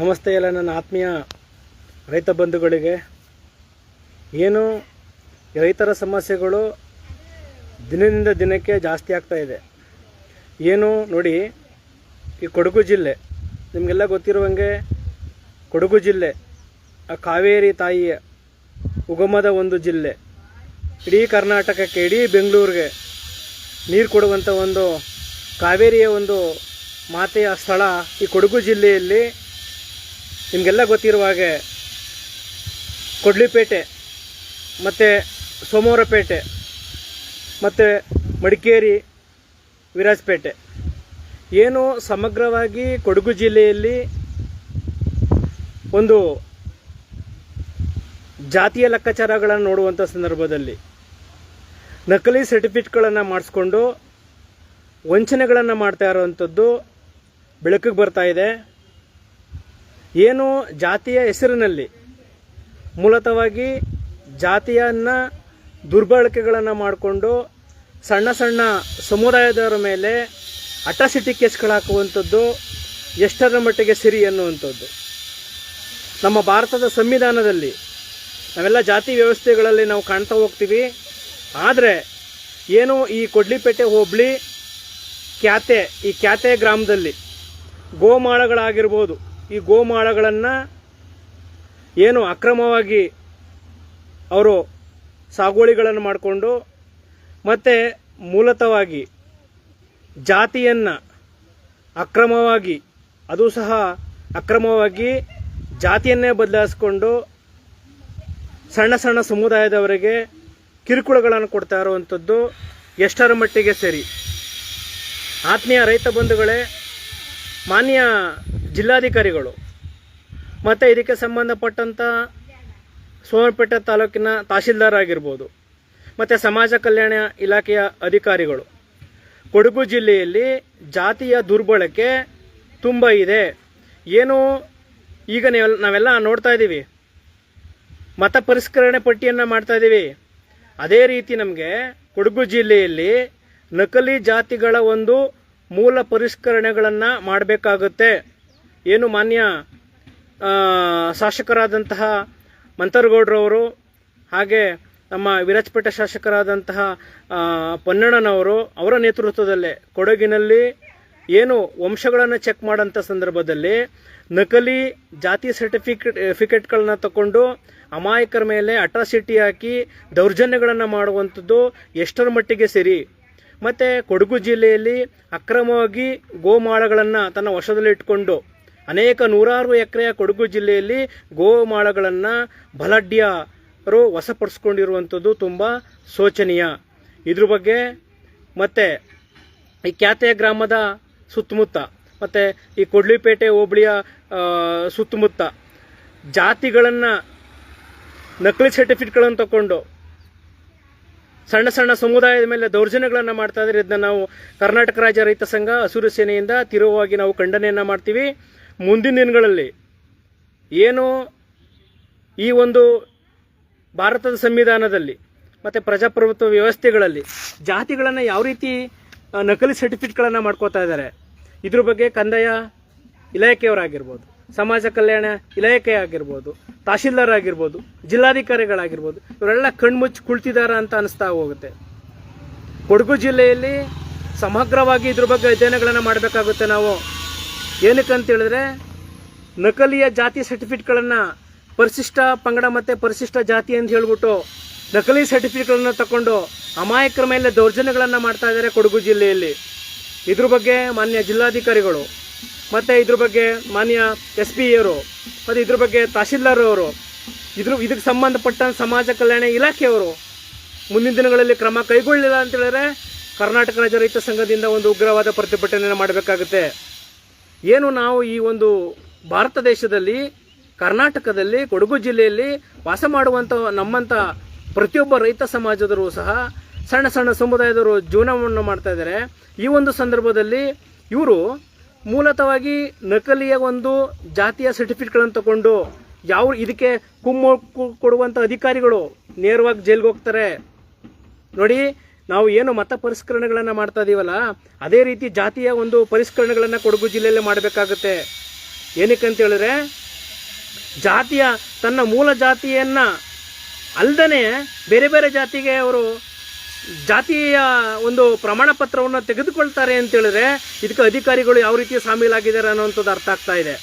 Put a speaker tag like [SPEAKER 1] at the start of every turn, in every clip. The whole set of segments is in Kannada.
[SPEAKER 1] ನಮಸ್ತೆ ಎಲ್ಲ ನನ್ನ ಆತ್ಮೀಯ ರೈತ ಬಂಧುಗಳಿಗೆ. ಏನು ರೈತರ ಸಮಸ್ಯೆಗಳು ದಿನದಿಂದ ದಿನಕ್ಕೆ ಜಾಸ್ತಿ ಆಗ್ತಾ ಇದೆ. ಏನು ನೋಡಿ, ಈ ಕೊಡಗು ಜಿಲ್ಲೆ ನಿಮಗೆಲ್ಲ ಗೊತ್ತಿರುವಂಗೆ, ಕೊಡಗು ಜಿಲ್ಲೆ ಆ ಕಾವೇರಿ ತಾಯಿಯ ಉಗಮದ ಒಂದು ಜಿಲ್ಲೆ. ಇಡೀ ಕರ್ನಾಟಕಕ್ಕೆ, ಇಡೀ ಬೆಂಗಳೂರಿಗೆ ನೀರು ಕೊಡುವಂಥ ಒಂದು ಕಾವೇರಿಯ ಒಂದು ಮಾತೆಯ ಸ್ಥಳ ಈ ಕೊಡಗು ಜಿಲ್ಲೆಯಲ್ಲಿ. ನಿಮಗೆಲ್ಲ ಗೊತ್ತಿರುವ ಹಾಗೆ ಕೊಡ್ಲಿಪೇಟೆ ಮತ್ತು ಸೋಮವಾರಪೇಟೆ ಮತ್ತು ಮಡಿಕೇರಿ, ವಿರಾಜಪೇಟೆ, ಏನು ಸಮಗ್ರವಾಗಿ ಕೊಡಗು ಜಿಲ್ಲೆಯಲ್ಲಿ ಒಂದು ಜಾತಿಯ ಲೆಕ್ಕಾಚಾರಗಳನ್ನು ನೋಡುವಂಥ ಸಂದರ್ಭದಲ್ಲಿ ನಕಲಿ ಸರ್ಟಿಫಿಕೇಟ್ಗಳನ್ನು ಮಾಡಿಸ್ಕೊಂಡು ವಂಚನೆಗಳನ್ನು ಮಾಡ್ತಾ ಇರೋವಂಥದ್ದು ಬೆಳಕಿಗೆ ಬರ್ತಾ ಇದೆ. ಏನು ಜಾತಿಯ ಹೆಸರಿನಲ್ಲಿ ಮೂಲತಃವಾಗಿ ಜಾತಿಯನ್ನು ದುರ್ಬಳಕೆಗಳನ್ನು ಮಾಡಿಕೊಂಡು ಸಣ್ಣ ಸಣ್ಣ ಸಮುದಾಯದವರ ಮೇಲೆ ಅಟ್ರಾಸಿಟಿ ಕೇಸ್ಗಳು ಹಾಕುವಂಥದ್ದು ಎಷ್ಟರ ಮಟ್ಟಿಗೆ ಸರಿ ಅನ್ನುವಂಥದ್ದು. ನಮ್ಮ ಭಾರತದ ಸಂವಿಧಾನದಲ್ಲಿ ನಾವೆಲ್ಲ ಜಾತಿ ವ್ಯವಸ್ಥೆಗಳಲ್ಲಿ ನಾವು ಕಾಣ್ತಾ ಹೋಗ್ತೀವಿ. ಆದರೆ ಏನು ಈ ಕೊಡ್ಲಿಪೇಟೆ ಹೋಬಳಿ ಈ ಕ್ಯಾತೆ ಗ್ರಾಮದಲ್ಲಿ ಗೋಮಾಳಗಳಾಗಿರ್ಬೋದು, ಈ ಗೋಮಾಳಗಳನ್ನು ಏನು ಅಕ್ರಮವಾಗಿ ಅವರು ಸಾಗುವಳಿಗಳನ್ನು ಮಾಡಿಕೊಂಡು ಮತ್ತು ಮೂಲತಃವಾಗಿ ಜಾತಿಯನ್ನು ಅಕ್ರಮವಾಗಿ, ಅದು ಸಹ ಅಕ್ರಮವಾಗಿ ಜಾತಿಯನ್ನೇ ಬದಲಾಯಿಸ್ಕೊಂಡು ಸಣ್ಣ ಸಣ್ಣ ಸಮುದಾಯದವರಿಗೆ ಕಿರುಕುಳಗಳನ್ನು ಕೊಡ್ತಾ ಇರುವಂಥದ್ದು ಎಷ್ಟರ ಮಟ್ಟಿಗೆ ಸರಿ? ಆತ್ಮೀಯ ರೈತ ಬಂಧುಗಳೇ, ಮಾನ್ಯ ಜಿಲ್ಲಾಧಿಕಾರಿಗಳು ಮತ್ತು ಇದಕ್ಕೆ ಸಂಬಂಧಪಟ್ಟಂಥ ಸೋಮವಾರಪೇಟೆ ತಾಲೂಕಿನ ತಹಶೀಲ್ದಾರ್ ಆಗಿರ್ಬೋದು ಮತ್ತು ಸಮಾಜ ಕಲ್ಯಾಣ ಇಲಾಖೆಯ ಅಧಿಕಾರಿಗಳು ಕೊಡಗು ಜಿಲ್ಲೆಯಲ್ಲಿ ಜಾತಿಯ ದುರ್ಬಳಕೆ ತುಂಬ ಇದೆ. ಏನು ಈಗ ನಾವೆಲ್ಲ ನೋಡ್ತಾ ಇದ್ದೀವಿ, ಮತ ಪರಿಷ್ಕರಣೆ ಪಟ್ಟಿಯನ್ನು ಮಾಡ್ತಾ ಇದ್ದೀವಿ. ಅದೇ ರೀತಿ ನಮಗೆ ಕೊಡಗು ಜಿಲ್ಲೆಯಲ್ಲಿ ನಕಲಿ ಜಾತಿಗಳ ಒಂದು ಮೂಲ ಪರಿಷ್ಕರಣೆಗಳನ್ನು ಮಾಡಬೇಕಾಗುತ್ತೆ. ಏನು ಮಾನ್ಯ ಶಾಸಕರಾದಂತಹ ಮಂತರಗೌಡರವರು, ಹಾಗೆ ನಮ್ಮ ವಿರಾಜಪೇಟೆ ಶಾಸಕರಾದಂತಹ ಪೊನ್ನಣ್ಣನವರು ಅವರ ನೇತೃತ್ವದಲ್ಲೇ ಕೊಡಗಿನಲ್ಲಿ ಏನು ವಂಶಗಳನ್ನು ಚೆಕ್ ಮಾಡೋಂಥ ಸಂದರ್ಭದಲ್ಲಿ ನಕಲಿ ಜಾತಿ ಸರ್ಟಿಫಿಕೇಟ್ಗಳನ್ನ ತಗೊಂಡು ಅಮಾಯಕರ ಮೇಲೆ ಅಟ್ರಾಸಿಟಿ ಹಾಕಿ ದೌರ್ಜನ್ಯಗಳನ್ನು ಮಾಡುವಂಥದ್ದು ಎಷ್ಟರ ಮಟ್ಟಿಗೆ ಸರಿ? ಮತ್ತು ಕೊಡಗು ಜಿಲ್ಲೆಯಲ್ಲಿ ಅಕ್ರಮವಾಗಿ ಗೋಮಾಳಗಳನ್ನು ತನ್ನ ವಶದಲ್ಲಿಟ್ಟುಕೊಂಡು ನೂರಾರು ಎಕರೆಯ ಕೊಡಗು ಜಿಲ್ಲೆಯಲ್ಲಿ ಗೋಮಾಳಗಳನ್ನು ಬಲಾಢ್ಯರು ವಶಪಡಿಸ್ಕೊಂಡಿರುವಂಥದ್ದು ತುಂಬ ಶೋಚನೀಯ. ಇದ್ರ ಬಗ್ಗೆ ಮತ್ತು ಈ ಕ್ಯಾತೆಯ ಗ್ರಾಮದ ಸುತ್ತಮುತ್ತ ಮತ್ತು ಈ ಕೊಡ್ಲಿಪೇಟೆ ಹೋಬಳಿಯ ಸುತ್ತಮುತ್ತ ಜಾತಿಗಳನ್ನು ನಕಲಿ ಸರ್ಟಿಫಿಕೇಟ್ಗಳನ್ನು ತಗೊಂಡು ಸಣ್ಣ ಸಣ್ಣ ಸಮುದಾಯದ ಮೇಲೆ ದೌರ್ಜನ್ಯಗಳನ್ನು ಮಾಡ್ತಾ ಇದ್ದಾರೆ. ಇದನ್ನ ನಾವು ಕರ್ನಾಟಕ ರಾಜ್ಯ ರೈತ ಸಂಘ ಹಸಿರು ಸೇನೆಯಿಂದ ತೀವ್ರವಾಗಿ ನಾವು ಖಂಡನೆಯನ್ನು ಮಾಡ್ತೀವಿ. ಮುಂದಿನ ದಿನಗಳಲ್ಲಿ ಏನು ಈ ಒಂದು ಭಾರತದ ಸಂವಿಧಾನದಲ್ಲಿ ಮತ್ತು ಪ್ರಜಾಪ್ರಭುತ್ವ ವ್ಯವಸ್ಥೆಗಳಲ್ಲಿ ಜಾತಿಗಳನ್ನು ಯಾವ ರೀತಿ ನಕಲಿ ಸರ್ಟಿಫಿಕೇಟ್ಗಳನ್ನು ಮಾಡ್ಕೋತಾ ಇದ್ದಾರೆ, ಇದ್ರ ಬಗ್ಗೆ ಕಂದಾಯ ಇಲಾಖೆಯವರಾಗಿರ್ಬೋದು, ಸಮಾಜ ಕಲ್ಯಾಣ ಇಲಾಖೆ ಆಗಿರ್ಬೋದು, ತಹಶೀಲ್ದಾರ್ ಆಗಿರ್ಬೋದು, ಜಿಲ್ಲಾಧಿಕಾರಿಗಳಾಗಿರ್ಬೋದು, ಇವರೆಲ್ಲ ಕಣ್ಮುಚ್ಚಿ ಕುಳಿತಿದ್ದಾರೆ ಅಂತ ಅನಿಸ್ತಾ ಹೋಗುತ್ತೆ. ಕೊಡಗು ಜಿಲ್ಲೆಯಲ್ಲಿ ಸಮಗ್ರವಾಗಿ ಇದ್ರ ಬಗ್ಗೆ ಅಧ್ಯಯನಗಳನ್ನು ಮಾಡಬೇಕಾಗುತ್ತೆ ನಾವು. ಏನಕ್ಕಂತ ಹೇಳಿದ್ರೆ, ನಕಲಿಯ ಜಾತಿ ಸರ್ಟಿಫಿಕೇಟ್ಗಳನ್ನು ಪರಿಶಿಷ್ಟ ಪಂಗಡ ಮತ್ತು ಪರಿಶಿಷ್ಟ ಜಾತಿ ಅಂತ ಹೇಳ್ಬಿಟ್ಟು ನಕಲಿ ಸರ್ಟಿಫಿಕೇಟ್ಗಳನ್ನು ತಗೊಂಡು ಅಮಾಯಕರ ಮೇಲೆ ದೌರ್ಜನ್ಯಗಳನ್ನು ಮಾಡ್ತಾ ಇದ್ದಾರೆ ಕೊಡಗು ಜಿಲ್ಲೆಯಲ್ಲಿ. ಇದ್ರ ಬಗ್ಗೆ ಮಾನ್ಯ ಜಿಲ್ಲಾಧಿಕಾರಿಗಳು ಮತ್ತು ಇದ್ರ ಬಗ್ಗೆ ಮಾನ್ಯ SP ಅವರು ಮತ್ತು ಇದ್ರ ಬಗ್ಗೆ ತಹಶೀಲ್ದಾರ್ ಅವರು, ಇದಕ್ಕೆ ಸಂಬಂಧಪಟ್ಟ ಸಮಾಜ ಕಲ್ಯಾಣ ಇಲಾಖೆಯವರು ಮುಂದಿನ ದಿನಗಳಲ್ಲಿ ಕ್ರಮ ಕೈಗೊಳ್ಳಲಿಲ್ಲ ಅಂತ ಹೇಳಿದ್ರೆ ಕರ್ನಾಟಕ ರಾಜ್ಯ ರೈತ ಸಂಘದಿಂದ ಒಂದು ಉಗ್ರವಾದ ಪ್ರತಿಭಟನೆಯನ್ನು ಮಾಡಬೇಕಾಗುತ್ತೆ. ಏನು ನಾವು ಈ ಒಂದು ಭಾರತ ದೇಶದಲ್ಲಿ, ಕರ್ನಾಟಕದಲ್ಲಿ, ಕೊಡಗು ಜಿಲ್ಲೆಯಲ್ಲಿ ವಾಸ ಮಾಡುವಂಥ ನಮ್ಮಂಥ ಪ್ರತಿಯೊಬ್ಬ ರೈತ ಸಮಾಜದವರು ಸಹ ಸಣ್ಣ ಸಣ್ಣ ಸಮುದಾಯದವರು ಜೀವನವನ್ನು ಮಾಡ್ತಾ ಇದ್ದಾರೆ. ಈ ಒಂದು ಸಂದರ್ಭದಲ್ಲಿ ಇವರು ಮೂಲತಃವಾಗಿ ನಕಲಿಯ ಒಂದು ಜಾತಿಯ ಸರ್ಟಿಫಿಕೇಟ್ಗಳನ್ನು ತಗೊಂಡು ಇದಕ್ಕೆ ಕುಮ್ಮು ಕೊಡುವಂಥ ಅಧಿಕಾರಿಗಳು ನೇರವಾಗಿ ಜೈಲಿಗೆ ಹೋಗ್ತಾರೆ. ನೋಡಿ, ನಾವು ಏನು ಮತ ಪರಿಷ್ಕರಣೆಗಳನ್ನು ಮಾಡ್ತಾ ಇದೀವಲ್ಲ, ಅದೇ ರೀತಿ ಜಾತಿಯ ಒಂದು ಪರಿಷ್ಕರಣೆಗಳನ್ನು ಕೊಡಗು ಜಿಲ್ಲೆಯಲ್ಲಿ ಮಾಡಬೇಕಾಗುತ್ತೆ. ಏನಕ್ಕೆ ಅಂತ ಹೇಳಿದ್ರೆ ಜಾತಿಯ ತನ್ನ ಮೂಲ ಜಾತಿಯನ್ನು ಅಲ್ಲದೇ ಬೇರೆ ಬೇರೆ ಜಾತಿಗೆ ಅವರು ಜಾತಿಯ ಒಂದು ಪ್ರಮಾಣ ಪತ್ರವನ್ನು ತೆಗೆದುಕೊಳ್ತಾರೆ ಅಂತ ಹೇಳಿದ್ರೆ ಇದಕ್ಕೆ ಅಧಿಕಾರಿಗಳು ಯಾವ ರೀತಿ ಶಾಮೀಲಾಗಿದ್ದಾರೆ ಅನ್ನೋವಂಥದ್ದು ಅರ್ಥ ಆಗ್ತಾ ಇದೆ.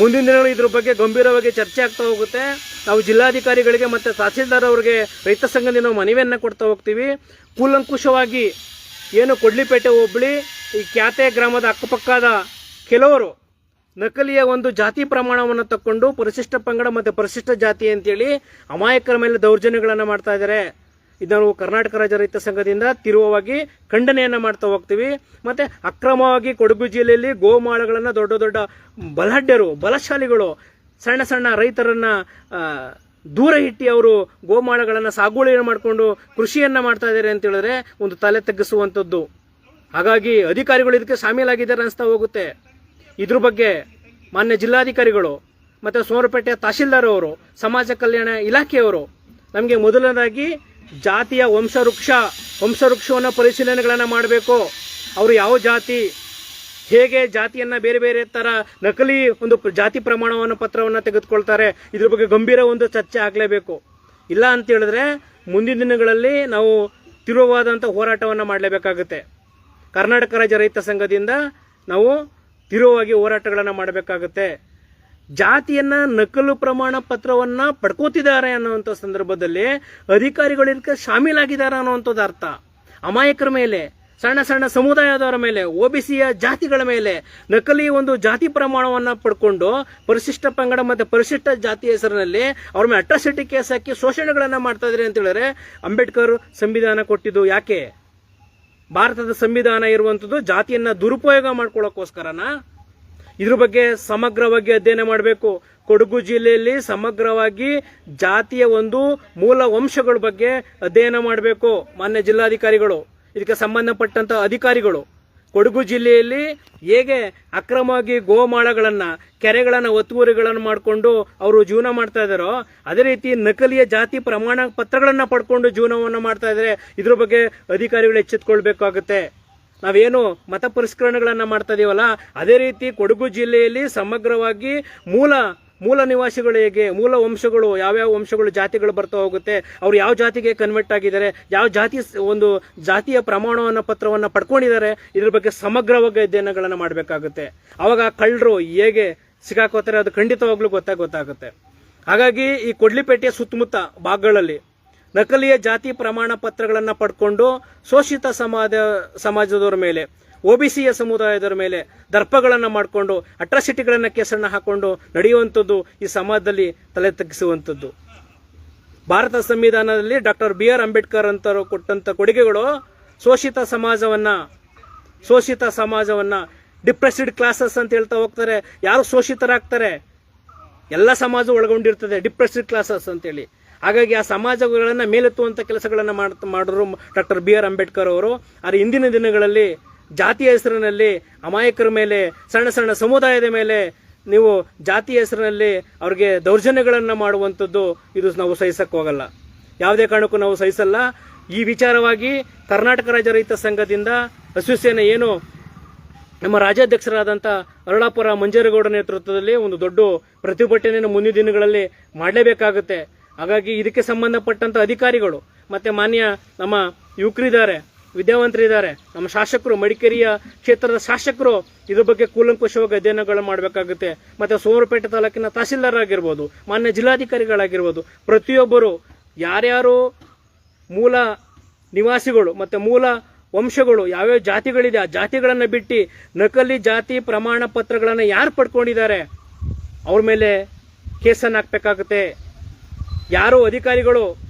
[SPEAKER 1] ಮುಂದಿನ ದಿನಗಳು ಇದ್ರ ಬಗ್ಗೆ ಗಂಭೀರವಾಗಿ ಚರ್ಚೆ ಆಗ್ತಾ ಹೋಗುತ್ತೆ. ನಾವು ಜಿಲ್ಲಾಧಿಕಾರಿಗಳಿಗೆ ಮತ್ತು ತಹಸೀಲ್ದಾರ್ ಅವರಿಗೆ ರೈತ ಸಂಘದಿಂದ ನಾವು ಮನವಿಯನ್ನು ಕೊಡ್ತಾ ಹೋಗ್ತೀವಿ. ಕೂಲಂಕುಷವಾಗಿ ಏನು ಕೊಡ್ಲಿಪೇಟೆ ಹೋಬಳಿ ಈ ಕ್ಯಾತೆ ಗ್ರಾಮದ ಅಕ್ಕಪಕ್ಕದ ಕೆಲವರು ನಕಲಿಯ ಒಂದು ಜಾತಿ ಪ್ರಮಾಣವನ್ನು ತಕ್ಕೊಂಡು ಪರಿಶಿಷ್ಟ ಪಂಗಡ ಮತ್ತು ಪರಿಶಿಷ್ಟ ಜಾತಿ ಅಂತೇಳಿ ಅಮಾಯಕರ ಮೇಲೆ ದೌರ್ಜನ್ಯಗಳನ್ನು ಮಾಡ್ತಾ ಇದ್ದಾರೆ. ಇದನ್ನು ಕರ್ನಾಟಕ ರಾಜ್ಯ ರೈತ ಸಂಘದಿಂದ ತೀವ್ರವಾಗಿ ಖಂಡನೆಯನ್ನು ಮಾಡ್ತಾ ಹೋಗ್ತೀವಿ. ಮತ್ತು ಅಕ್ರಮವಾಗಿ ಕೊಡಗು ಜಿಲ್ಲೆಯಲ್ಲಿ ಗೋಮಾಳಗಳನ್ನು ದೊಡ್ಡ ದೊಡ್ಡ ಬಲಾಢ್ಯರು ಬಲಶಾಲಿಗಳು ಸಣ್ಣ ಸಣ್ಣ ರೈತರನ್ನು ದೂರ ಇಟ್ಟು ಅವರು ಗೋಮಾಳಗಳನ್ನು ಸಾಗುವಳಿ ಮಾಡಿಕೊಂಡು ಕೃಷಿಯನ್ನು ಮಾಡ್ತಾ ಇದ್ದಾರೆ ಅಂತ ಹೇಳಿದ್ರೆ ಒಂದು ತಲೆ ತಗ್ಗಿಸುವಂಥದ್ದು. ಹಾಗಾಗಿ ಅಧಿಕಾರಿಗಳು ಇದಕ್ಕೆ ಶಾಮೀಲಾಗಿದ್ದಾರೆ ಅನಿಸ್ತಾ ಹೋಗುತ್ತೆ. ಇದ್ರ ಬಗ್ಗೆ ಮಾನ್ಯ ಜಿಲ್ಲಾಧಿಕಾರಿಗಳು ಮತ್ತು ಸೋಮವಾರಪೇಟೆ ತಹಶೀಲ್ದಾರ್ ಅವರು, ಸಮಾಜ ಕಲ್ಯಾಣ ಇಲಾಖೆಯವರು ನಮಗೆ ಮೊದಲನೇದಾಗಿ ಜಾತಿಯ ವಂಶವೃಕ್ಷವನ್ನು ಪರಿಶೀಲನೆಗಳನ್ನು ಮಾಡಬೇಕು. ಅವರು ಯಾವ ಜಾತಿ, ಹೇಗೆ ಜಾತಿಯನ್ನು ಬೇರೆ ಬೇರೆ ಥರ ನಕಲಿ ಒಂದು ಜಾತಿ ಪ್ರಮಾಣವನ್ನು ಪತ್ರವನ್ನು ತೆಗೆದುಕೊಳ್ತಾರೆ, ಇದ್ರ ಬಗ್ಗೆ ಗಂಭೀರ ಒಂದು ಚರ್ಚೆ ಆಗಲೇಬೇಕು. ಇಲ್ಲ ಅಂತ ಹೇಳಿದ್ರೆ ಮುಂದಿನ ದಿನಗಳಲ್ಲಿ ನಾವು ತೀವ್ರವಾದಂಥ ಹೋರಾಟವನ್ನು ಮಾಡಲೇಬೇಕಾಗುತ್ತೆ. ಕರ್ನಾಟಕ ರಾಜ್ಯ ರೈತ ಸಂಘದಿಂದ ನಾವು ತೀವ್ರವಾಗಿ ಹೋರಾಟಗಳನ್ನು ಮಾಡಬೇಕಾಗುತ್ತೆ. ಜಾತಿಯನ್ನ ನಕಲು ಪ್ರಮಾಣ ಪತ್ರವನ್ನ ಪಡ್ಕೋತಿದ್ದಾರೆ ಅನ್ನುವಂಥ ಸಂದರ್ಭದಲ್ಲಿ ಅಧಿಕಾರಿಗಳು ಇದಕ್ಕೆ ಶಾಮೀಲಾಗಿದ್ದಾರೆ ಅನ್ನುವಂಥದ್ದು ಅರ್ಥ. ಅಮಾಯಕರ ಮೇಲೆ, ಸಣ್ಣ ಸಣ್ಣ ಸಮುದಾಯದವರ ಮೇಲೆ, OBCಯ ಜಾತಿಗಳ ಮೇಲೆ ನಕಲಿ ಒಂದು ಜಾತಿ ಪ್ರಮಾಣವನ್ನು ಪಡ್ಕೊಂಡು ಪರಿಶಿಷ್ಟ ಪಂಗಡ ಮತ್ತು ಪರಿಶಿಷ್ಟ ಜಾತಿ ಹೆಸರಿನಲ್ಲಿ ಅವ್ರ ಮೇಲೆ ಅಟ್ರಾಸಿಟಿ ಕೇಸ್ ಹಾಕಿ ಶೋಷಣೆಗಳನ್ನು ಮಾಡ್ತಾ ಇದ್ದಾರೆ ಅಂತ ಹೇಳಿದ್ರೆ ಅಂಬೇಡ್ಕರ್ ಸಂವಿಧಾನ ಕೊಟ್ಟಿದ್ದು ಯಾಕೆ? ಭಾರತದ ಸಂವಿಧಾನ ಇರುವಂಥದ್ದು ಜಾತಿಯನ್ನ ದುರುಪಯೋಗ ಮಾಡ್ಕೊಳ್ಳೋಕ್ಕೋಸ್ಕರನ? ಇದ್ರ ಬಗ್ಗೆ ಸಮಗ್ರವಾಗಿ ಅಧ್ಯಯನ ಮಾಡಬೇಕು. ಕೊಡಗು ಜಿಲ್ಲೆಯಲ್ಲಿ ಸಮಗ್ರವಾಗಿ ಜಾತಿಯ ಒಂದು ಮೂಲ ವಂಶಗಳ ಬಗ್ಗೆ ಅಧ್ಯಯನ ಮಾಡಬೇಕು. ಮಾನ್ಯ ಜಿಲ್ಲಾಧಿಕಾರಿಗಳು, ಇದಕ್ಕೆ ಸಂಬಂಧಪಟ್ಟಂತ ಅಧಿಕಾರಿಗಳು ಕೊಡಗು ಜಿಲ್ಲೆಯಲ್ಲಿ ಹೇಗೆ ಅಕ್ರಮವಾಗಿ ಗೋಮಾಳಗಳನ್ನು, ಕೆರೆಗಳನ್ನು, ಒತ್ತುವರಿಗಳನ್ನು ಮಾಡಿಕೊಂಡು ಅವರು ಜೀವನ ಮಾಡ್ತಾ ಇದ್ದಾರೋ ಅದೇ ರೀತಿ ನಕಲಿಯ ಜಾತಿ ಪ್ರಮಾಣ ಪತ್ರಗಳನ್ನು ಪಡ್ಕೊಂಡು ಜೀವನವನ್ನು ಮಾಡ್ತಾ ಇದ್ದಾರೆ. ಇದ್ರ ಬಗ್ಗೆ ಅಧಿಕಾರಿಗಳು ಎಚ್ಚೆತ್ತುಕೊಳ್ಬೇಕಾಗುತ್ತೆ. ನಾವೇನು ಮತ ಪರಿಷ್ಕರಣೆಗಳನ್ನು ಮಾಡ್ತಾ ಇದೀವಲ್ಲ ಅದೇ ರೀತಿ ಕೊಡಗು ಜಿಲ್ಲೆಯಲ್ಲಿ ಸಮಗ್ರವಾಗಿ ಮೂಲ ನಿವಾಸಿಗಳು ಹೇಗೆ, ಮೂಲ ವಂಶಗಳು, ಯಾವ್ಯಾವ ವಂಶಗಳು ಜಾತಿಗಳು ಬರ್ತಾ ಹೋಗುತ್ತೆ, ಅವ್ರು ಯಾವ ಜಾತಿಗೆ ಕನ್ವರ್ಟ್ ಆಗಿದ್ದಾರೆ, ಯಾವ ಜಾತಿಯ ಪ್ರಮಾಣವನ್ನು ಪತ್ರವನ್ನು ಪಡ್ಕೊಂಡಿದ್ದಾರೆ, ಇದ್ರ ಬಗ್ಗೆ ಸಮಗ್ರವಾಗಿ ಅಧ್ಯಯನಗಳನ್ನು ಮಾಡಬೇಕಾಗುತ್ತೆ. ಅವಾಗ ಕಳ್ಳರು ಹೇಗೆ ಸಿಕ್ಕಾಕೋತಾರೆ ಅದು ಖಂಡಿತವಾಗ್ಲೂ ಗೊತ್ತಾಗುತ್ತೆ. ಹಾಗಾಗಿ ಈ ಕೊಡ್ಲಿಪೇಟೆಯ ಸುತ್ತಮುತ್ತ ಭಾಗಗಳಲ್ಲಿ ನಕಲಿಯ ಜಾತಿ ಪ್ರಮಾಣ ಪತ್ರಗಳನ್ನು ಪಡ್ಕೊಂಡು ಶೋಷಿತ ಸಮಾಜದವರ ಮೇಲೆ, OBCಯ ಸಮುದಾಯದವರ ಮೇಲೆ ದರ್ಪಗಳನ್ನು ಮಾಡಿಕೊಂಡು ಅಟ್ರಾಸಿಟಿಗಳನ್ನು ಕೇಸನ್ನು ಹಾಕೊಂಡು ನಡೆಯುವಂಥದ್ದು ಈ ಸಮಾಜದಲ್ಲಿ ತಲೆ ತಗ್ಗಿಸುವಂಥದ್ದು. ಭಾರತ ಸಂವಿಧಾನದಲ್ಲಿ ಡಾಕ್ಟರ್ BR ಅಂಬೇಡ್ಕರ್ ಅಂತವರು ಕೊಟ್ಟಂತ ಕೊಡುಗೆಗಳು ಶೋಷಿತ ಸಮಾಜವನ್ನ ಡಿಪ್ರೆಸ್ಡ್ ಕ್ಲಾಸಸ್ ಅಂತ ಹೇಳ್ತಾ ಹೋಗ್ತಾರೆ. ಯಾರು ಶೋಷಿತರಾಗ್ತಾರೆ, ಎಲ್ಲ ಸಮಾಜ ಒಳಗೊಂಡಿರ್ತದೆ ಡಿಪ್ರೆಸ್ಡ್ ಕ್ಲಾಸಸ್ ಅಂತೇಳಿ. ಹಾಗಾಗಿ ಆ ಸಮಾಜಗಳನ್ನು ಮೇಲೆತ್ತುವಂಥ ಕೆಲಸಗಳನ್ನು ಮಾಡಿದ್ರು ಡಾಕ್ಟರ್ BR ಅಂಬೇಡ್ಕರ್ ಅವರು. ಆದರೆ ಇಂದಿನ ದಿನಗಳಲ್ಲಿ ಜಾತಿಯ ಹೆಸರಿನಲ್ಲಿ ಅಮಾಯಕರ ಮೇಲೆ, ಸಣ್ಣ ಸಣ್ಣ ಸಮುದಾಯದ ಮೇಲೆ ನೀವು ಜಾತಿಯ ಹೆಸರಿನಲ್ಲಿ ಅವ್ರಿಗೆ ದೌರ್ಜನ್ಯಗಳನ್ನು ಮಾಡುವಂಥದ್ದು ಇದು ನಾವು ಸಹಿಸಕ್ಕೆ ಹೋಗಲ್ಲ. ಯಾವುದೇ ಕಾರಣಕ್ಕೂ ನಾವು ಸಹಿಸಲ್ಲ. ಈ ವಿಚಾರವಾಗಿ ಕರ್ನಾಟಕ ರಾಜ್ಯ ರೈತ ಸಂಘದಿಂದ ಹಸಿರು ಏನು ನಮ್ಮ ರಾಜ್ಯಾಧ್ಯಕ್ಷರಾದಂಥ ಅರುಳಾಪುರ ಮಂಜೇಗೌಡ ನೇತೃತ್ವದಲ್ಲಿ ಒಂದು ದೊಡ್ಡ ಪ್ರತಿಭಟನೆಯನ್ನು ಮುಂದಿನ ದಿನಗಳಲ್ಲಿ ಮಾಡಲೇಬೇಕಾಗುತ್ತೆ. ಹಾಗಾಗಿ ಇದಕ್ಕೆ ಸಂಬಂಧಪಟ್ಟಂತ ಅಧಿಕಾರಿಗಳು ಮತ್ತೆ ಮಾನ್ಯ ನಮ್ಮ ಯುವಕರಿದ್ದಾರೆ, ವಿದ್ಯಾವಂತರಿದ್ದಾರೆ, ನಮ್ಮ ಶಾಸಕರು, ಮಡಿಕೇರಿಯ ಕ್ಷೇತ್ರದ ಶಾಸಕರು ಇದ್ರ ಬಗ್ಗೆ ಕೂಲಂಕುಷವಾಗಿ ಅಧ್ಯಯನಗಳು ಮಾಡಬೇಕಾಗುತ್ತೆ. ಮತ್ತೆ ಸೋಮವಾರಪೇಟೆ ತಾಲೂಕಿನ ತಹಸೀಲ್ದಾರ್ ಆಗಿರ್ಬೋದು, ಮಾನ್ಯ ಜಿಲ್ಲಾಧಿಕಾರಿಗಳಾಗಿರ್ಬೋದು, ಪ್ರತಿಯೊಬ್ಬರು ಯಾರ್ಯಾರು ಮೂಲ ನಿವಾಸಿಗಳು ಮತ್ತೆ ಮೂಲ ವಂಶಗಳು ಯಾವ್ಯಾವ ಜಾತಿಗಳಿದೆ ಆ ಜಾತಿಗಳನ್ನು ಬಿಟ್ಟು ನಕಲಿ ಜಾತಿ ಪ್ರಮಾಣ ಪತ್ರಗಳನ್ನು ಯಾರು ಪಡ್ಕೊಂಡಿದ್ದಾರೆ ಅವ್ರ ಮೇಲೆ ಕೇಸನ್ನು ಹಾಕಬೇಕಾಗುತ್ತೆ. ಯಾರು ಅಧಿಕಾರಿಗಳು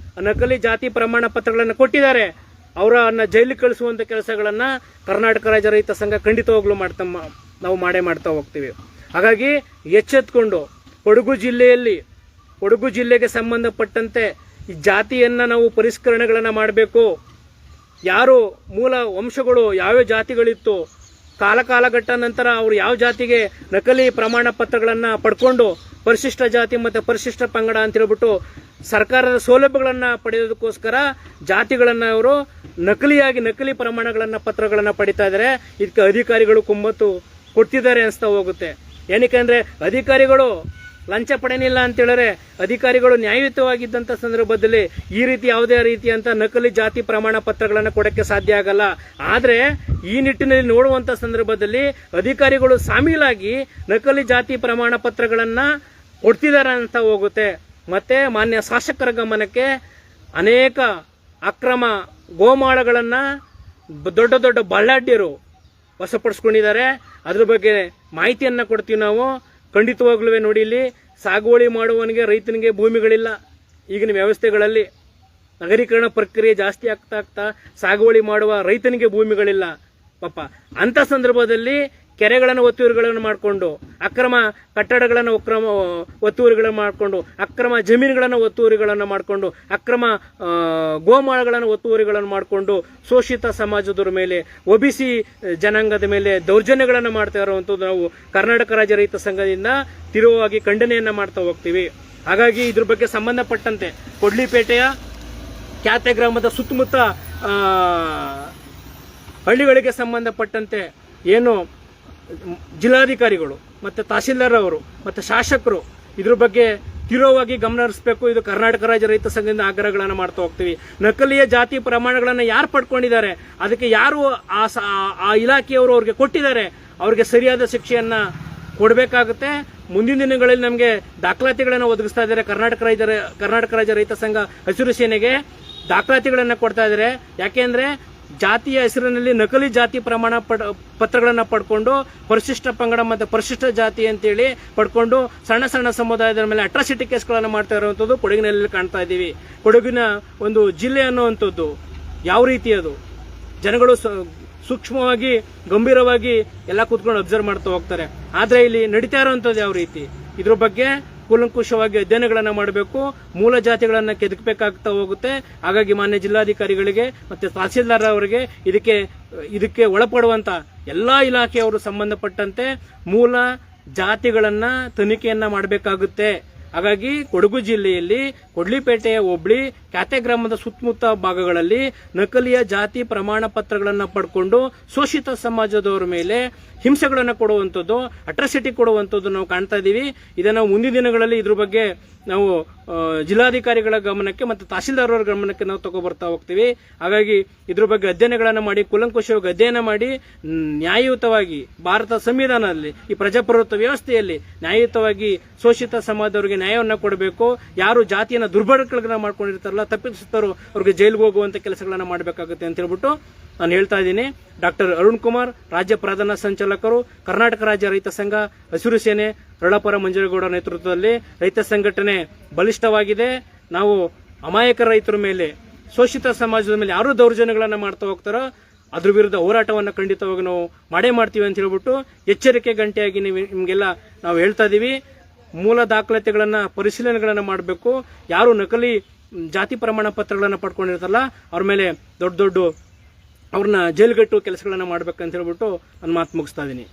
[SPEAKER 1] ನಕಲಿ ಜಾತಿ ಪ್ರಮಾಣ ಪತ್ರಗಳನ್ನು ಕೊಟ್ಟಿದ್ದಾರೆ ಅವರನ್ನ ಜೈಲಿಗೆ ಕಳಿಸುವಂತ ಕೆಲಸಗಳನ್ನ ಕರ್ನಾಟಕ ರಾಜ್ಯ ರೈತ ಸಂಘ ಖಂಡಿತವಾಗ್ಲೂ ನಾವು ಮಾಡ್ತಾ ಹೋಗ್ತೀವಿ. ಹಾಗಾಗಿ ಎಚ್ಚೆತ್ಕೊಂಡು ಕೊಡಗು ಜಿಲ್ಲೆಗೆ ಸಂಬಂಧಪಟ್ಟಂತೆ ಈ ಜಾತಿಯನ್ನ ನಾವು ಪರಿಷ್ಕರಣೆಗಳನ್ನ ಮಾಡಬೇಕು. ಯಾರು ಮೂಲ ವಂಶಗಳು ಯಾವ್ಯಾವ ಜಾತಿಗಳಿತ್ತು, ಕಾಲಘಟ್ಟ ನಂತರ ಅವರು ಯಾವ ಜಾತಿಗೆ ನಕಲಿ ಪ್ರಮಾಣ ಪತ್ರಗಳನ್ನು ಪಡ್ಕೊಂಡು ಪರಿಶಿಷ್ಟ ಜಾತಿ ಮತ್ತು ಪರಿಶಿಷ್ಟ ಪಂಗಡ ಅಂತ ಹೇಳ್ಬಿಟ್ಟು ಸರ್ಕಾರದ ಸೌಲಭ್ಯಗಳನ್ನು ಪಡೆಯೋದಕ್ಕೋಸ್ಕರ ಜಾತಿಗಳನ್ನು ಅವರು ನಕಲಿ ಪ್ರಮಾಣಗಳನ್ನು ಪತ್ರಗಳನ್ನು ಪಡಿತಾ ಇದ್ದಾರೆ. ಇದಕ್ಕೆ ಅಧಿಕಾರಿಗಳು ಕುಮ್ಮತ್ತು ಕೊಡ್ತಿದ್ದಾರೆ ಅನಿಸ್ತಾ ಹೋಗುತ್ತೆ. ಏನಕ್ಕೆ ಅಂದರೆ ಅಧಿಕಾರಿಗಳು ಲಂಚ ಪಡೆಯಲಿಲ್ಲ ಅಂತ ಹೇಳಿದ್ರೆ ಅಧಿಕಾರಿಗಳು ನ್ಯಾಯಯುತವಾಗಿದ್ದಂಥ ಸಂದರ್ಭದಲ್ಲಿ ಈ ರೀತಿ ಯಾವುದೇ ರೀತಿಯಂತ ನಕಲಿ ಜಾತಿ ಪ್ರಮಾಣ ಪತ್ರಗಳನ್ನು ಕೊಡಕ್ಕೆ ಸಾಧ್ಯ ಆಗಲ್ಲ. ಆದರೆ ಈ ನಿಟ್ಟಿನಲ್ಲಿ ನೋಡುವಂಥ ಸಂದರ್ಭದಲ್ಲಿ ಅಧಿಕಾರಿಗಳು ಶಾಮೀಲಾಗಿ ನಕಲಿ ಜಾತಿ ಪ್ರಮಾಣ ಪತ್ರಗಳನ್ನು ಕೊಡ್ತಿದ್ದಾರೆ ಅಂತ ಹೋಗುತ್ತೆ. ಮತ್ತೆ ಮಾನ್ಯ ಶಾಸಕರ ಗಮನಕ್ಕೆ ಅನೇಕ ಅಕ್ರಮ ಗೋಮಾಳಗಳನ್ನು ದೊಡ್ಡ ದೊಡ್ಡ ಬಳ್ಳಾಢ್ಯರು ವಶಪಡಿಸ್ಕೊಂಡಿದ್ದಾರೆ. ಅದ್ರ ಬಗ್ಗೆ ಮಾಹಿತಿಯನ್ನು ಕೊಡ್ತೀವಿ ನಾವು. ಖಂಡಿತವಾಗ್ಲೂ ನೋಡಿ, ಇಲ್ಲಿ ಸಾಗುವಳಿ ಮಾಡುವವನಿಗೆ ರೈತನಿಗೆ ಭೂಮಿಗಳಿಲ್ಲ. ಈಗಿನ ವ್ಯವಸ್ಥೆಗಳಲ್ಲಿ ನಗರೀಕರಣ ಪ್ರಕ್ರಿಯೆ ಜಾಸ್ತಿ ಆಗ್ತಾ ಸಾಗುವಳಿ ಮಾಡುವ ರೈತನಿಗೆ ಭೂಮಿಗಳಿಲ್ಲ ಪಾಪ. ಅಂಥ ಸಂದರ್ಭದಲ್ಲಿ ಕೆರೆಗಳನ್ನು ಒತ್ತುವರಿಗಳನ್ನು ಮಾಡಿಕೊಂಡು, ಅಕ್ರಮ ಕಟ್ಟಡಗಳನ್ನು ಒತ್ತುವರಿಗಳನ್ನು ಮಾಡಿಕೊಂಡು, ಅಕ್ರಮ ಜಮೀನುಗಳನ್ನು ಒತ್ತುವರಿಗಳನ್ನು ಮಾಡಿಕೊಂಡು, ಅಕ್ರಮ ಗೋಮಾಳಗಳನ್ನು ಒತ್ತುವರಿಗಳನ್ನು ಮಾಡಿಕೊಂಡು ಶೋಷಿತ ಸಮಾಜದವರ ಮೇಲೆ, ಒಬಿಸಿ ಜನಾಂಗದ ಮೇಲೆ ದೌರ್ಜನ್ಯಗಳನ್ನು ಮಾಡ್ತಾ ಇರುವಂಥದ್ದು ನಾವು ಕರ್ನಾಟಕ ರಾಜ್ಯ ರೈತ ಸಂಘದಿಂದ ತೀವ್ರವಾಗಿ ಖಂಡನೆಯನ್ನು ಮಾಡ್ತಾ ಹೋಗ್ತೀವಿ. ಹಾಗಾಗಿ ಇದ್ರ ಬಗ್ಗೆ ಸಂಬಂಧಪಟ್ಟಂತೆ ಕೊಡ್ಲಿಪೇಟೆಯ ಖ್ಯಾತೆ ಗ್ರಾಮದ ಸುತ್ತಮುತ್ತ ಹಳ್ಳಿಗಳಿಗೆ ಸಂಬಂಧಪಟ್ಟಂತೆ ಏನು ಜಿಲ್ಲಾಧಿಕಾರಿಗಳು ಮತ್ತು ತಹಸೀಲ್ದಾರ್ ಅವರು ಮತ್ತು ಶಾಸಕರು ಇದ್ರ ಬಗ್ಗೆ ತೀವ್ರವಾಗಿ ಗಮನ ಹರಿಸಬೇಕು. ಇದು ಕರ್ನಾಟಕ ರಾಜ್ಯ ರೈತ ಸಂಘದಿಂದ ಆಗ್ರಹಗಳನ್ನು ಮಾಡ್ತಾ ಹೋಗ್ತೀವಿ. ನಕಲಿಯ ಜಾತಿ ಪ್ರಮಾಣಗಳನ್ನು ಯಾರು ಪಡ್ಕೊಂಡಿದ್ದಾರೆ, ಅದಕ್ಕೆ ಯಾರು ಆ ಇಲಾಖೆಯವರು ಅವ್ರಿಗೆ ಕೊಟ್ಟಿದ್ದಾರೆ, ಅವ್ರಿಗೆ ಸರಿಯಾದ ಶಿಕ್ಷೆಯನ್ನು ಕೊಡಬೇಕಾಗುತ್ತೆ. ಮುಂದಿನ ದಿನಗಳಲ್ಲಿ ನಮಗೆ ದಾಖಲಾತಿಗಳನ್ನು ಒದಗಿಸ್ತಾ ಇದ್ದಾರೆ. ಕರ್ನಾಟಕ ರಾಜ್ಯ ರೈತ ಸಂಘ ಹಸಿರು ಸೇನೆಗೆ ದಾಖಲಾತಿಗಳನ್ನು ಕೊಡ್ತಾ ಇದ್ದಾರೆ. ಯಾಕೆಂದ್ರೆ ಜಾತಿಯ ಹೆಸರಿನಲ್ಲಿ ನಕಲಿ ಜಾತಿ ಪ್ರಮಾಣ ಪತ್ರಗಳನ್ನು ಪಡ್ಕೊಂಡು ಪರಿಶಿಷ್ಟ ಪಂಗಡ ಮತ್ತು ಪರಿಶಿಷ್ಟ ಜಾತಿ ಅಂತೇಳಿ ಪಡ್ಕೊಂಡು ಸಣ್ಣ ಸಣ್ಣ ಸಮುದಾಯದ ಮೇಲೆ ಅಟ್ರಾಸಿಟಿ ಕೇಸ್ಗಳನ್ನು ಮಾಡ್ತಾ ಇರುವಂಥದ್ದು ಕೊಡಗಿನಲ್ಲಿ ಕಾಣ್ತಾ ಇದ್ದೀವಿ. ಕೊಡಗಿನ ಒಂದು ಜಿಲ್ಲೆ ಅನ್ನುವಂಥದ್ದು ಯಾವ ರೀತಿ ಅದು ಜನಗಳು ಸೂಕ್ಷ್ಮವಾಗಿ ಗಂಭೀರವಾಗಿ ಎಲ್ಲ ಕೂತ್ಕೊಂಡು ಅಬ್ಸರ್ವ್ ಮಾಡ್ತಾ ಹೋಗ್ತಾರೆ. ಆದರೆ ಇಲ್ಲಿ ನಡೀತಾ ಇರುವಂಥದ್ದು ಯಾವ ರೀತಿ, ಇದ್ರ ಬಗ್ಗೆ ಕೂಲಂಕುಷವಾಗಿ ಅಧ್ಯಯನಗಳನ್ನು ಮಾಡಬೇಕು. ಮೂಲ ಜಾತಿಗಳನ್ನು ಕೆದಕಬೇಕಾಗ್ತಾ ಹೋಗುತ್ತೆ. ಹಾಗಾಗಿ ಮಾನ್ಯ ಜಿಲ್ಲಾಧಿಕಾರಿಗಳಿಗೆ ಮತ್ತು ತಹಸೀಲ್ದಾರ್ ಅವರಿಗೆ ಇದಕ್ಕೆ ಒಳಪಡುವಂತ ಎಲ್ಲಾ ಇಲಾಖೆಯವರು ಸಂಬಂಧಪಟ್ಟಂತೆ ಮೂಲ ಜಾತಿಗಳನ್ನ ತನಿಖೆಯನ್ನ ಮಾಡಬೇಕಾಗುತ್ತೆ. ಹಾಗಾಗಿ ಕೊಡಗು ಜಿಲ್ಲೆಯಲ್ಲಿ ಕೊಡ್ಲಿಪೇಟೆಯ ಹೋಬಳಿ ಖ್ಯಾತೆ ಗ್ರಾಮದ ಸುತ್ತಮುತ್ತ ಭಾಗಗಳಲ್ಲಿ ನಕಲಿಯ ಜಾತಿ ಪ್ರಮಾಣ ಪತ್ರಗಳನ್ನು ಪಡ್ಕೊಂಡು ಶೋಷಿತ ಸಮಾಜದವರ ಮೇಲೆ ಹಿಂಸೆಗಳನ್ನು ಕೊಡುವಂಥದ್ದು, ಅಟ್ರಾಸಿಟಿ ಕೊಡುವಂಥದ್ದು ನಾವು ಕಾಣ್ತಾ ಇದ್ದೀವಿ. ಇದನ್ನು ಮುಂದಿನ ದಿನಗಳಲ್ಲಿ ಇದ್ರ ಬಗ್ಗೆ ನಾವು ಜಿಲ್ಲಾಧಿಕಾರಿಗಳ ಗಮನಕ್ಕೆ ಮತ್ತು ತಹಸೀಲ್ದಾರ್ ಅವರ ಗಮನಕ್ಕೆ ನಾವು ತಗೊಬರ್ತಾ ಹೋಗ್ತೀವಿ. ಹಾಗಾಗಿ ಇದ್ರ ಬಗ್ಗೆ ಅಧ್ಯಯನಗಳನ್ನು ಮಾಡಿ, ಕೂಲಂಕುಷವಾಗಿ ಅಧ್ಯಯನ ಮಾಡಿ, ನ್ಯಾಯಯುತವಾಗಿ ಭಾರತ ಸಂವಿಧಾನದಲ್ಲಿ ಈ ಪ್ರಜಾಪ್ರಭುತ್ವ ವ್ಯವಸ್ಥೆಯಲ್ಲಿ ನ್ಯಾಯಯುತವಾಗಿ ಶೋಷಿತ ಸಮಾಜದವರಿಗೆ ನ್ಯಾಯವನ್ನು ಕೊಡಬೇಕು. ಯಾರು ಜಾತಿಯನ್ನು ದುರ್ಬಳಕೆಗಳನ್ನ ಮಾಡ್ಕೊಂಡಿರ್ತಾರಲ್ಲ, ತಪ್ಪಿತಸ್ಥರು ಅವ್ರಿಗೆ ಜೈಲಿಗೆ ಹೋಗುವಂತ ಕೆಲಸಗಳನ್ನು ಮಾಡಬೇಕಾಗುತ್ತೆ ಅಂತ ಹೇಳ್ಬಿಟ್ಟು ನಾನು ಹೇಳ್ತಾ ಇದ್ದೀನಿ. ಡಾಕ್ಟರ್ ಅರುಣ್ ಕುಮಾರ್, ರಾಜ್ಯ ಪ್ರಧಾನ ಸಂಚಾಲಕರು, ಕರ್ನಾಟಕ ರಾಜ್ಯ ರೈತ ಸಂಘ ಹಸಿರು ಸೇನೆ, ರಳ್ಳಪರ ಮಂಜೇಗೌಡ ನೇತೃತ್ವದಲ್ಲಿ ರೈತ ಸಂಘಟನೆ ಬಲಿಷ್ಠವಾಗಿದೆ. ನಾವು ಅಮಾಯಕ ರೈತರ ಮೇಲೆ, ಶೋಷಿತ ಸಮಾಜದ ಮೇಲೆ ಯಾರು ದೌರ್ಜನ್ಯಗಳನ್ನು ಮಾಡ್ತಾ ಹೋಗ್ತಾರೋ ಅದ್ರ ವಿರುದ್ಧ ಹೋರಾಟವನ್ನು ಖಂಡಿತವಾಗಿ ನಾವು ಮಾಡೇ ಮಾಡ್ತೀವಿ ಅಂತ ಹೇಳ್ಬಿಟ್ಟು ಎಚ್ಚರಿಕೆ ಗಂಟೆಯಾಗಿ ನಿಮಗೆಲ್ಲ ನಾವು ಹೇಳ್ತಾ ಇದ್ದೀವಿ. ಮೂಲ ದಾಖಲಾತಿಗಳನ್ನು ಪರಿಶೀಲನೆಗಳನ್ನು ಮಾಡಬೇಕು. ಯಾರು ನಕಲಿ ಜಾತಿ ಪ್ರಮಾಣ ಪತ್ರಗಳನ್ನು ಪಡ್ಕೊಂಡಿರ್ತಾರಲ್ಲ ಅವ್ರ ಮೇಲೆ ದೊಡ್ಡ ಅವ್ರನ್ನ ಜೈಲುಗಟ್ಟು ಕೆಲಸಗಳನ್ನು ಮಾಡ್ಬೇಕಂತ ಹೇಳ್ಬಿಟ್ಟು ನಾನು ಮಾತು ಮುಗಿಸ್ತಾ ಇದ್ದೀನಿ.